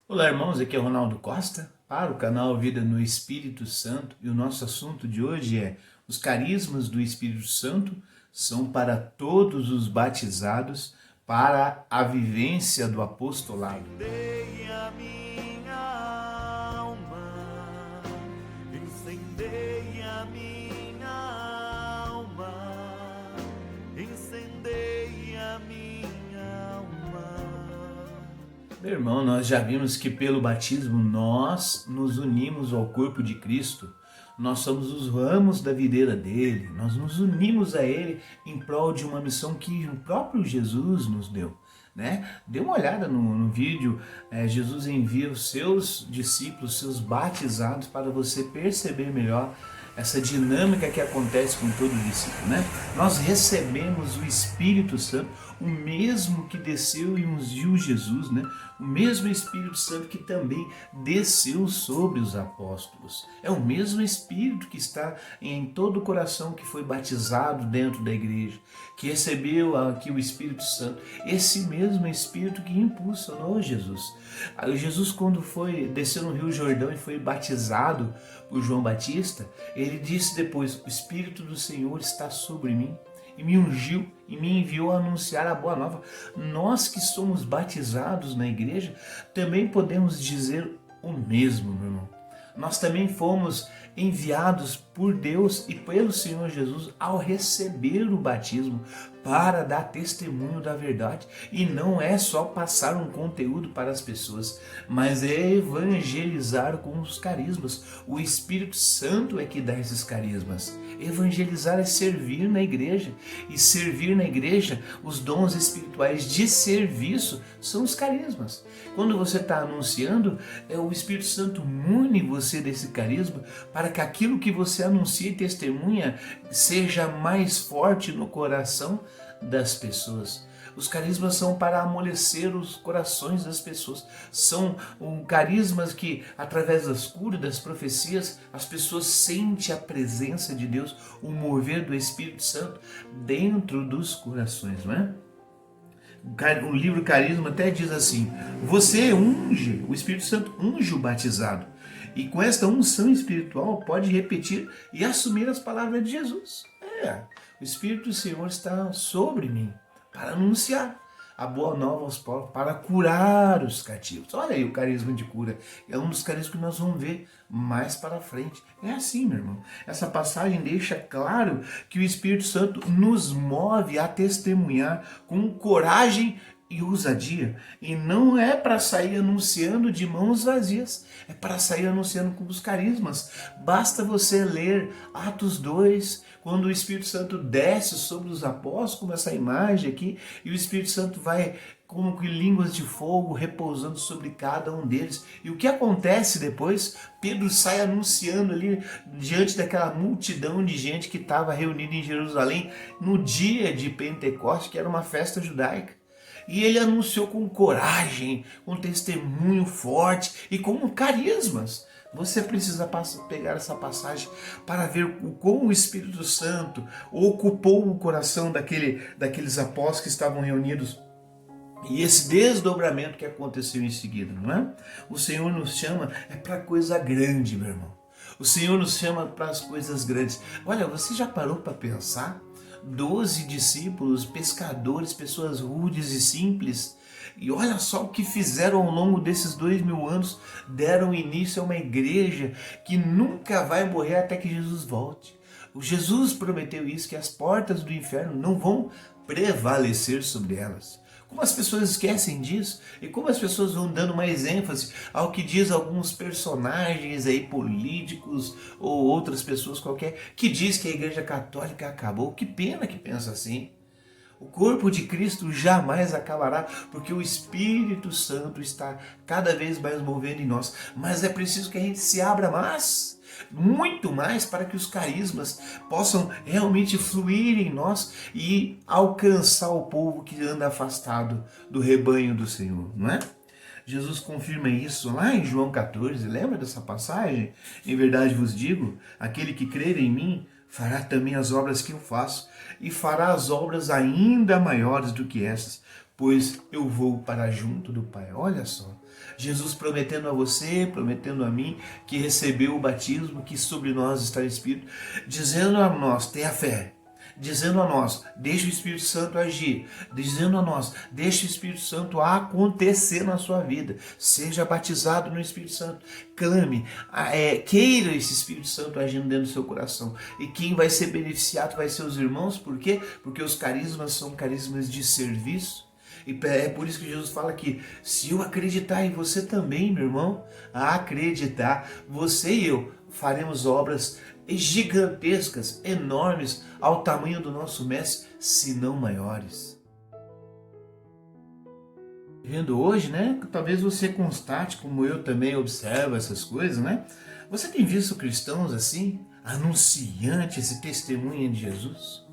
Olá, irmãos, aqui é Ronaldo Costa para o canal Vida no Espírito Santo, e o nosso assunto de hoje é: os carismas do Espírito Santo são para todos os batizados para a vivência do apostolado. Incendeia a minha alma, incendeia a minha alma, incendeia a minha alma. Meu irmão, nós já vimos que pelo batismo nós nos unimos ao corpo de Cristo. Nós somos os ramos da videira dele, nós nos unimos a ele em prol de uma missão que o próprio Jesus nos deu. Dê uma olhada no vídeo, Jesus envia os seus discípulos, seus batizados, para você perceber melhor essa dinâmica que acontece com todo discípulo. Nós recebemos o Espírito Santo, o mesmo que desceu e ungiu Jesus, o mesmo Espírito Santo que também desceu sobre os apóstolos. É o mesmo Espírito que está em todo o coração que foi batizado dentro da igreja, que recebeu aqui o Espírito Santo. Esse mesmo Espírito que impulsionou Jesus. Jesus, quando desceu no Rio Jordão e foi batizado por João Batista, ele disse depois: o Espírito do Senhor está sobre mim e me ungiu e me enviou a anunciar a boa nova. Nós que somos batizados na igreja também podemos dizer o mesmo, meu irmão. Nós também fomos enviados por Deus e pelo Senhor Jesus ao receber o batismo para dar testemunho da verdade. E não é só passar um conteúdo para as pessoas, mas é evangelizar com os carismas. O Espírito Santo é que dá esses carismas. Evangelizar é servir na igreja. E servir na igreja, os dons espirituais de serviço são os carismas. Quando você está anunciando, o Espírito Santo une você desse carisma para que aquilo que você anuncia e testemunha seja mais forte no coração das pessoas. Os carismas são para amolecer os corações das pessoas. São carismas que, através das curas, das profecias, as pessoas sentem a presença de Deus, o mover do Espírito Santo dentro dos corações, não é? O livro Carisma até diz assim: você unge, o Espírito Santo unge o batizado, e com esta unção espiritual pode repetir e assumir as palavras de Jesus. O Espírito do Senhor está sobre mim para anunciar a boa nova aos povos, para curar os cativos. Olha aí o carisma de cura. É um dos carismas que nós vamos ver mais para frente. É assim, meu irmão. Essa passagem deixa claro que o Espírito Santo nos move a testemunhar com coragem e ousadia. E não é para sair anunciando de mãos vazias, é para sair anunciando com os carismas. Basta você ler Atos 2, quando o Espírito Santo desce sobre os apóstolos, como essa imagem aqui, e o Espírito Santo vai como que línguas de fogo repousando sobre cada um deles. E o que acontece depois? Pedro sai anunciando ali diante daquela multidão de gente que estava reunida em Jerusalém no dia de Pentecostes, que era uma festa judaica. E ele anunciou com coragem, com testemunho forte e com carismas. Você precisa pegar essa passagem para ver como o Espírito Santo ocupou o coração daqueles apóstolos que estavam reunidos. E esse desdobramento que aconteceu em seguida, não é? O Senhor nos chama para coisa grande, meu irmão. O Senhor nos chama para as coisas grandes. Olha, você já parou para pensar? 12 discípulos, pescadores, pessoas rudes e simples. E olha só o que fizeram ao longo desses 2000 anos. Deram início a uma igreja que nunca vai morrer até que Jesus volte. O Jesus prometeu isso, que as portas do inferno não vão prevalecer sobre elas. Como as pessoas esquecem disso e como as pessoas vão dando mais ênfase ao que diz alguns personagens aí políticos ou outras pessoas qualquer, que diz que a Igreja Católica acabou. Que pena que pensa assim. O corpo de Cristo jamais acabará, porque o Espírito Santo está cada vez mais movendo em nós. Mas é preciso que a gente se abra mais, muito mais, para que os carismas possam realmente fluir em nós e alcançar o povo que anda afastado do rebanho do Senhor, não é? Jesus confirma isso lá em João 14, lembra dessa passagem? Em verdade vos digo, aquele que crer em mim fará também as obras que eu faço, e fará as obras ainda maiores do que essas, pois eu vou para junto do Pai. Olha só, Jesus prometendo a você, prometendo a mim, que recebeu o batismo, que sobre nós está o Espírito, dizendo a nós, tenha fé, dizendo a nós, deixa o Espírito Santo agir, dizendo a nós, deixa o Espírito Santo acontecer na sua vida, seja batizado no Espírito Santo, clame, queira esse Espírito Santo agindo dentro do seu coração, e quem vai ser beneficiado vai ser os irmãos. Por quê? Porque os carismas são carismas de serviço. E é por isso que Jesus fala que se eu acreditar em você também, meu irmão, acreditar, você e eu faremos obras gigantescas, enormes, ao tamanho do nosso mestre, se não maiores. Vendo hoje, né? Talvez você constate, como eu também observo essas coisas, né? Você tem visto cristãos assim, anunciantes e testemunha de Jesus?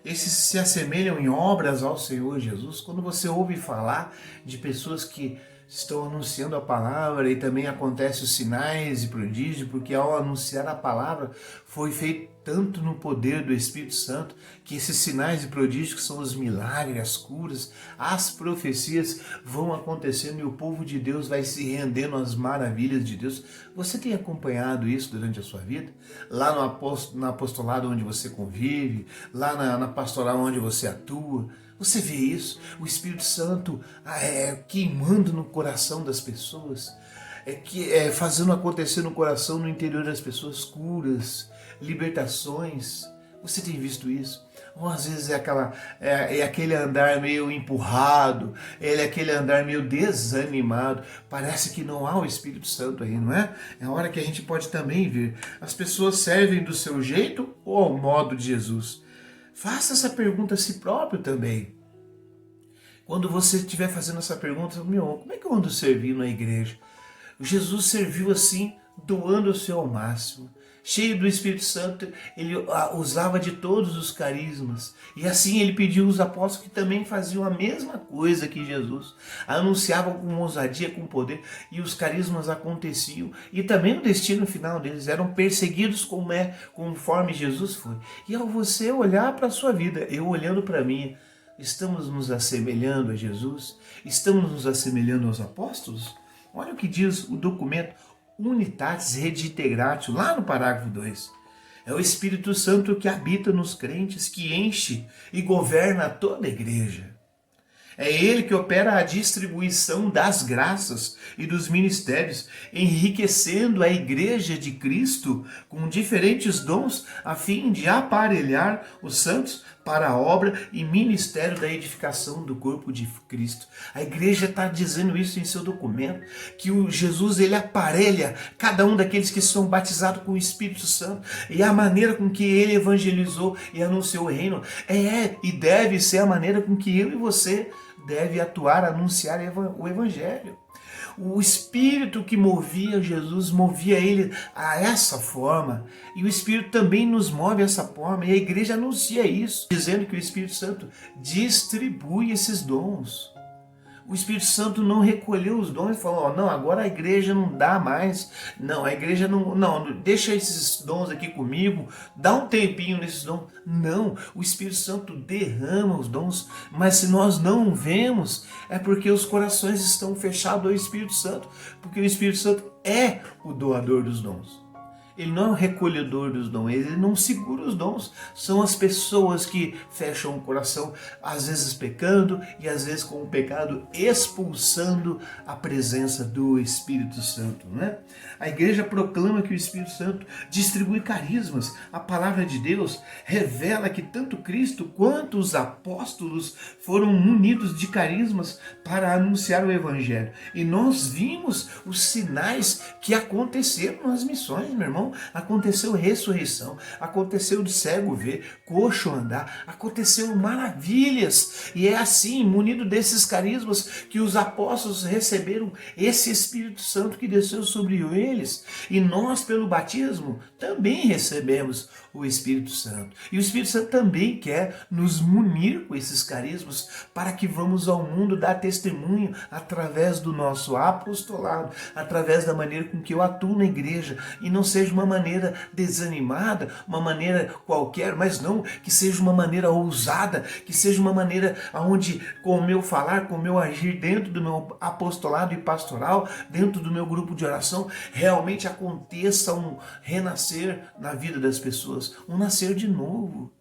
Esses se assemelham em obras ao Senhor Jesus. Quando você ouve falar de pessoas que estão anunciando a palavra, e também acontecem os sinais e prodígios, porque ao anunciar a palavra foi feito tanto no poder do Espírito Santo, que esses sinais e prodígios, que são os milagres, as curas, as profecias, vão acontecendo e o povo de Deus vai se rendendo às maravilhas de Deus. Você tem acompanhado isso durante a sua vida? Lá no apostolado onde você convive, lá na pastoral onde você atua, você vê isso? O Espírito Santo queimando no coração das pessoas, fazendo acontecer no coração, no interior das pessoas, curas, libertações. Você tem visto isso? Ou às vezes é aquele andar meio empurrado, é aquele andar meio desanimado, parece que não há o Espírito Santo aí, não é? É a hora que a gente pode também ver, as pessoas servem do seu jeito ou ao modo de Jesus? Faça essa pergunta a si próprio também. Quando você estiver fazendo essa pergunta, como é que eu ando servindo a igreja? Jesus serviu assim, doando o seu ao máximo. Cheio do Espírito Santo, ele usava de todos os carismas. E assim ele pediu os apóstolos que também faziam a mesma coisa que Jesus. Anunciavam com ousadia, com poder, e os carismas aconteciam. E também o destino final deles eram perseguidos conforme Jesus foi. E ao você olhar para a sua vida, eu olhando para mim, estamos nos assemelhando a Jesus? Estamos nos assemelhando aos apóstolos? Olha o que diz o documento Unitatis Redintegratio, lá no parágrafo 2. É o Espírito Santo que habita nos crentes, que enche e governa toda a igreja. É Ele que opera a distribuição das graças e dos ministérios, enriquecendo a igreja de Cristo com diferentes dons, a fim de aparelhar os santos para a obra e ministério da edificação do corpo de Cristo. A igreja está dizendo isso em seu documento, que o Jesus ele aparelha cada um daqueles que são batizados com o Espírito Santo, e a maneira com que ele evangelizou e anunciou o reino e deve ser a maneira com que eu e você deve atuar, anunciar o Evangelho. O Espírito que movia Jesus, movia ele a essa forma, e o Espírito também nos move a essa forma, e a igreja anuncia isso, dizendo que o Espírito Santo distribui esses dons. O Espírito Santo não recolheu os dons e falou, não, agora a igreja não dá mais, não, a igreja não, deixa esses dons aqui comigo, dá um tempinho nesses dons. Não, o Espírito Santo derrama os dons, mas se nós não vemos, é porque os corações estão fechados ao Espírito Santo, porque o Espírito Santo é o doador dos dons. Ele não é o recolhedor dos dons, ele não segura os dons. São as pessoas que fecham o coração, às vezes pecando e às vezes com o pecado expulsando a presença do Espírito Santo, né? A igreja proclama que o Espírito Santo distribui carismas. A palavra de Deus revela que tanto Cristo quanto os apóstolos foram munidos de carismas para anunciar o Evangelho. E nós vimos os sinais que aconteceram nas missões, meu irmão. Aconteceu ressurreição, aconteceu de cego ver, coxo andar, aconteceu maravilhas. E é assim, munido desses carismas, que os apóstolos receberam esse Espírito Santo que desceu sobre eles. E nós, pelo batismo, também recebemos o Espírito Santo. E o Espírito Santo também quer nos munir com esses carismas para que vamos ao mundo dar testemunho através do nosso apostolado, através da maneira com que eu atuo na igreja, e não seja uma maneira desanimada, uma maneira qualquer, mas não que seja uma maneira ousada, que seja uma maneira onde com o meu falar, com o meu agir dentro do meu apostolado e pastoral, dentro do meu grupo de oração, realmente aconteça um renascer na vida das pessoas, um nascer de novo.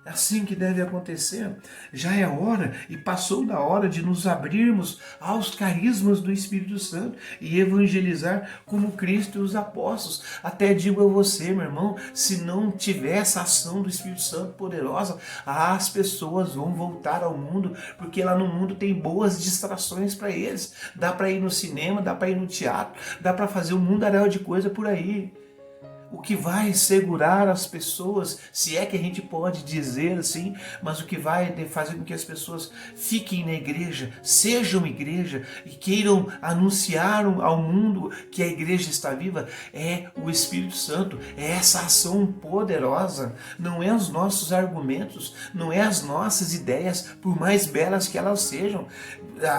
É assim que deve acontecer. Já é hora e passou da hora de nos abrirmos aos carismas do Espírito Santo e evangelizar como Cristo e os apóstolos. Até digo a você, meu irmão, se não tiver essa ação do Espírito Santo poderosa, as pessoas vão voltar ao mundo, porque lá no mundo tem boas distrações para eles. Dá para ir no cinema, dá para ir no teatro, dá para fazer um mundaréu de coisa por aí. O que vai segurar as pessoas, se é que a gente pode dizer assim, mas o que vai fazer com que as pessoas fiquem na igreja, sejam igreja e queiram anunciar ao mundo que a igreja está viva, é o Espírito Santo, é essa ação poderosa, não é os nossos argumentos, não é as nossas ideias, por mais belas que elas sejam.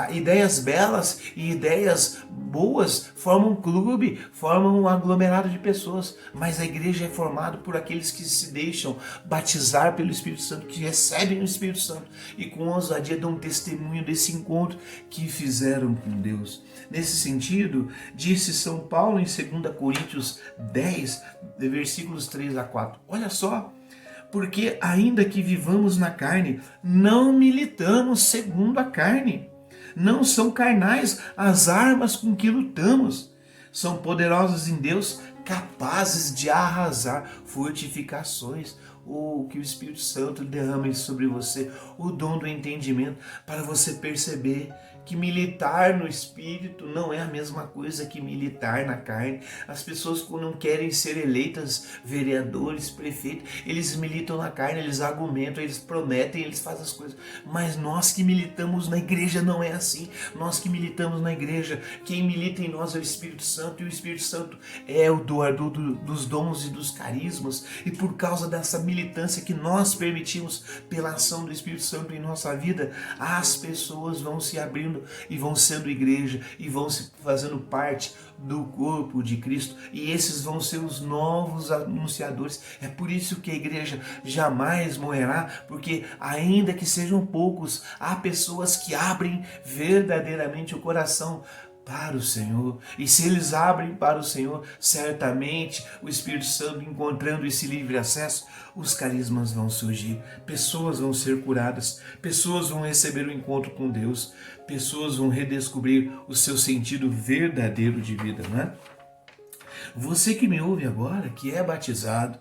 Ideias belas e ideias boas formam um clube, formam um aglomerado de pessoas, mas a igreja é formada por aqueles que se deixam batizar pelo Espírito Santo, que recebem o Espírito Santo e com ousadia dão testemunho desse encontro que fizeram com Deus. Nesse sentido, disse São Paulo em 2 Coríntios 10, versículos 3 a 4. Olha só, porque ainda que vivamos na carne, não militamos segundo a carne. Não são carnais as armas com que lutamos. São poderosas em Deus, capazes de arrasar fortificações. Que o Espírito Santo derrame sobre você o dom do entendimento para você perceber que militar no Espírito não é a mesma coisa que militar na carne. As pessoas, quando não querem ser eleitas vereadores, prefeitos, eles militam na carne, eles argumentam, eles prometem, eles fazem as coisas. Mas nós que militamos na igreja não é assim. Nós que militamos na igreja, quem milita em nós é o Espírito Santo, e o Espírito Santo é o doador dos dons e dos carismas. E por causa dessa militância que nós permitimos pela ação do Espírito Santo em nossa vida, as pessoas vão se abrindo e vão sendo igreja e vão se fazendo parte do corpo de Cristo, e esses vão ser os novos anunciadores. É por isso que a igreja jamais morrerá, porque ainda que sejam poucos, há pessoas que abrem verdadeiramente o coração para o Senhor, e se eles abrem para o Senhor, certamente o Espírito Santo, encontrando esse livre acesso, os carismas vão surgir, pessoas vão ser curadas, pessoas vão receber o encontro com Deus, pessoas vão redescobrir o seu sentido verdadeiro de vida, né? Você que me ouve agora, que é batizado,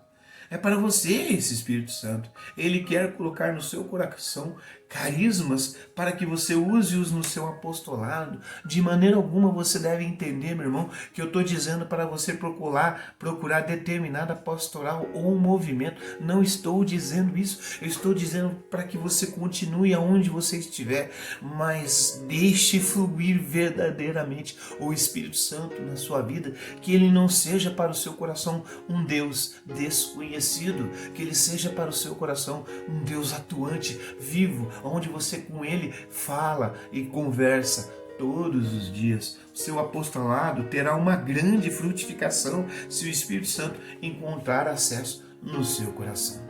é para você esse Espírito Santo. Ele quer colocar no seu coração carismas para que você use-os no seu apostolado. De maneira alguma você deve entender, meu irmão, que eu estou dizendo para você procurar determinada pastoral ou um movimento. Não estou dizendo isso. Eu estou dizendo para que você continue aonde você estiver, mas deixe fluir verdadeiramente o Espírito Santo na sua vida, que ele não seja para o seu coração um Deus desconhecido, que ele seja para o seu coração um Deus atuante, vivo, onde você com ele fala e conversa todos os dias. O seu apostolado terá uma grande frutificação se o Espírito Santo encontrar acesso no seu coração.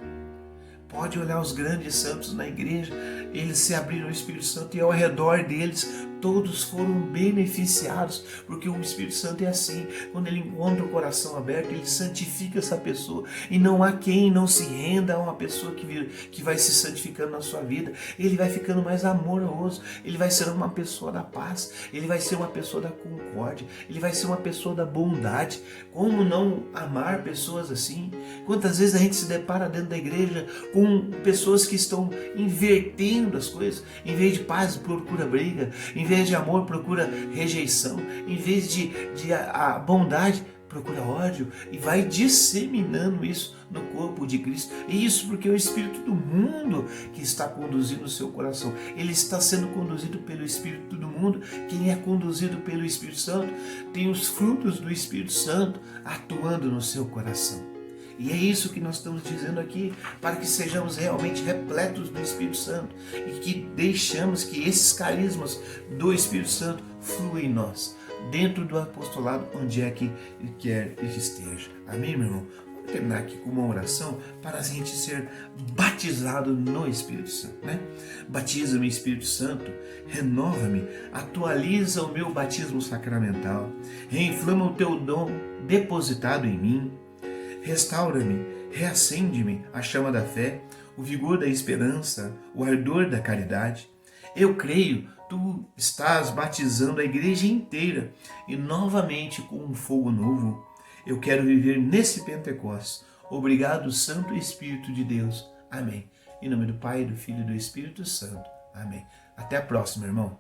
Pode olhar os grandes santos na igreja, eles se abriram ao Espírito Santo e ao redor deles todos foram beneficiados, porque o Espírito Santo é assim, quando ele encontra o coração aberto, ele santifica essa pessoa, e não há quem não se renda a uma pessoa que vai se santificando na sua vida. Ele vai ficando mais amoroso, ele vai ser uma pessoa da paz, ele vai ser uma pessoa da concórdia, ele vai ser uma pessoa da bondade. Como não amar pessoas assim? Quantas vezes a gente se depara dentro da igreja com pessoas que estão invertendo as coisas, em vez de paz procura briga, em vez de amor procura rejeição, em vez de a bondade procura ódio, e vai disseminando isso no corpo de Cristo. E isso porque é o espírito do mundo que está conduzindo o seu coração. Ele está sendo conduzido pelo espírito do mundo. Quem é conduzido pelo Espírito Santo tem os frutos do Espírito Santo atuando no seu coração. E é isso que nós estamos dizendo aqui, para que sejamos realmente repletos do Espírito Santo e que deixamos que esses carismas do Espírito Santo fluam em nós. dentro do apostolado, onde é que quer que esteja. Amém, meu irmão? Vamos terminar aqui com uma oração para a gente ser batizado no Espírito Santo, né? Batiza-me, Espírito Santo, renova-me, atualiza o meu batismo sacramental, reinflama o teu dom depositado em mim, restaura-me, reacende-me a chama da fé, o vigor da esperança, o ardor da caridade. Eu creio, tu estás batizando a igreja inteira e novamente com um fogo novo. Eu quero viver nesse Pentecostes. Obrigado, Santo Espírito de Deus. Amém. Em nome do Pai, do Filho e do Espírito Santo. Amém. Até a próxima, irmão.